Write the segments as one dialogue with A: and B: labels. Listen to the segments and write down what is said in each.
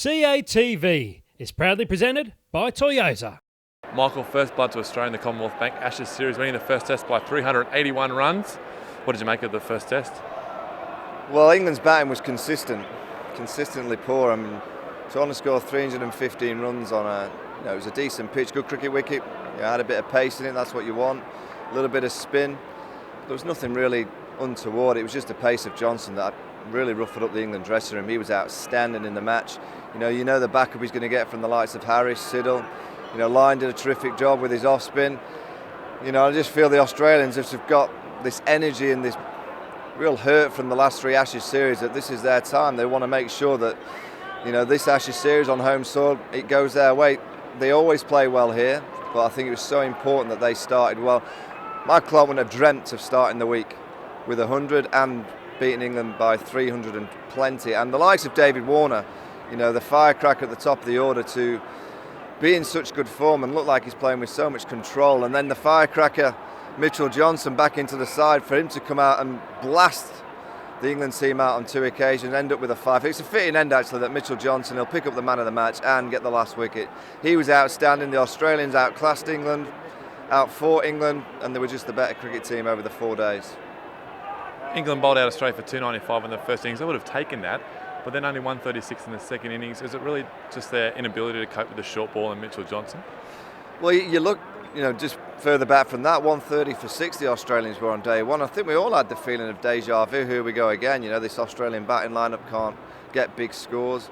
A: CATV is proudly presented by Toyota.
B: Michael, first blood to Australia in the Commonwealth Bank Ashes series, winning the first test by 381 runs. What did you make of the first test?
C: Well, England's batting was consistently poor. I mean, to only score 315 runs on it was a decent pitch, good cricket wicket. Had a bit of pace in it, that's what you want. A little bit of spin. There was nothing really untoward. It was just the pace of Johnson that really ruffled up the England dressing room. He was outstanding in the match. You know the backup he's going to get from the likes of Harris, Siddle. Lyon did a terrific job with his off spin. I just feel the Australians have got this energy and this real hurt from the last three Ashes series that this is their time. They want to make sure that this Ashes series on home soil, it goes their way. They always play well here, but I think it was so important that they started well. Mike Clark wouldn't have dreamt of starting the week with 100 and beating England by 300 and plenty. And the likes of David Warner, the firecracker at the top of the order, to be in such good form and look like he's playing with so much control. And then the firecracker, Mitchell Johnson, back into the side, for him to come out and blast the England team out on two occasions, end up with a 5. It's a fitting end, actually, that Mitchell Johnson, he'll pick up the man of the match and get the last wicket. He was outstanding. The Australians outclassed England, outfought England, and they were just the better cricket team over the 4 days.
B: England bowled out Australia for 295 in the first innings. They would have taken that, but then only 136 in the second innings. Is it really just their inability to cope with the short ball and Mitchell Johnson?
C: Well, you look, just further back from that, 130 for 6 the Australians were on day one. I think we all had the feeling of deja vu. Here we go again. This Australian batting lineup can't get big scores.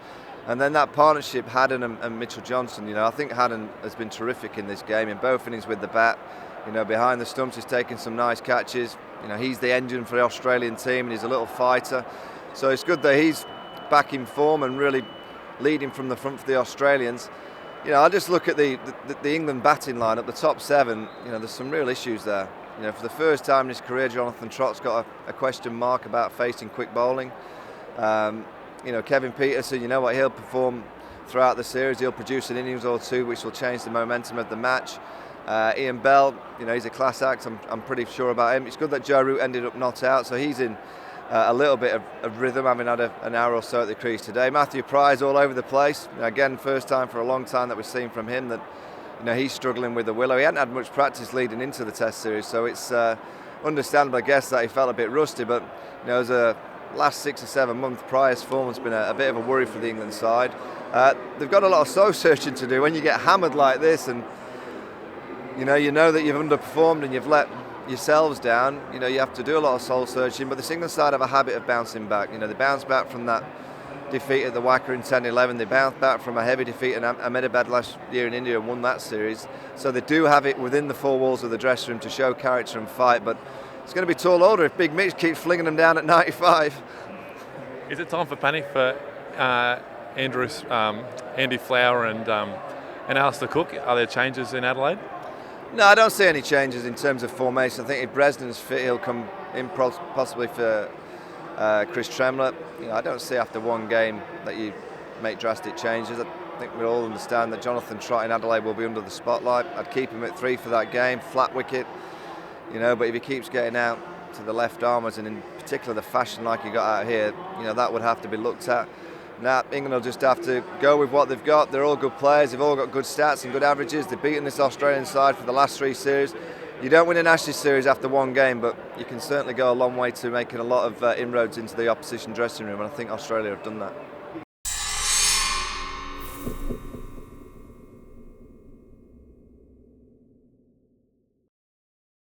C: And then that partnership, Haddon and Mitchell Johnson, I think Haddon has been terrific in this game, in both innings with the bat. Behind the stumps, he's taken some nice catches. He's the engine for the Australian team, and he's a little fighter. So it's good that he's back in form and really leading from the front for the Australians. I just look at the England batting lineup, the top 7. There's some real issues there. For the first time in his career, Jonathan Trott's got a question mark about facing quick bowling. Kevin Peterson, he'll perform throughout the series. He'll produce an innings or two, which will change the momentum of the match. Ian Bell, he's a class act. I'm pretty sure about him. It's good that Joe Root ended up not out, so he's in a little bit of rhythm, having had an hour or so at the crease today. Matthew Price all over the place. Again, first time for a long time that we've seen from him that he's struggling with the willow. He hadn't had much practice leading into the Test series, so it's understandable, I guess, that he felt a bit rusty. But as a last 6 or 7 month, Price's form has been a bit of a worry for the England side. They've got a lot of soul searching to do when you get hammered like this, and you know that you've underperformed and you've let yourselves down. You have to do a lot of soul searching, but the England side have a habit of bouncing back. They bounced back from that defeat at the Wacker in 10-11. They bounced back from a heavy defeat in Ahmedabad last year in India and won that series. So they do have it within the 4 walls of the dressing room to show character and fight, but it's going to be tall order if Big Mitch keeps flinging them down at 95.
B: Is it time for panic for Andy Flower and Alistair Cook? Are there changes in Adelaide?
C: No, I don't see any changes in terms of formation. I think if Bresnan's fit, he'll come in possibly for Chris Tremlett. I don't see after one game that you make drastic changes. I think we all understand that Jonathan Trott in Adelaide will be under the spotlight. I'd keep him at 3 for that game, flat wicket. But if he keeps getting out to the left armers, and in particular the fashion like he got out here, that would have to be looked at. Now, England will just have to go with what they've got. They're all good players. They've all got good stats and good averages. They've beaten this Australian side for the last 3 series. You don't win an Ashes series after one game, but you can certainly go a long way to making a lot of inroads into the opposition dressing room, and I think Australia have done that.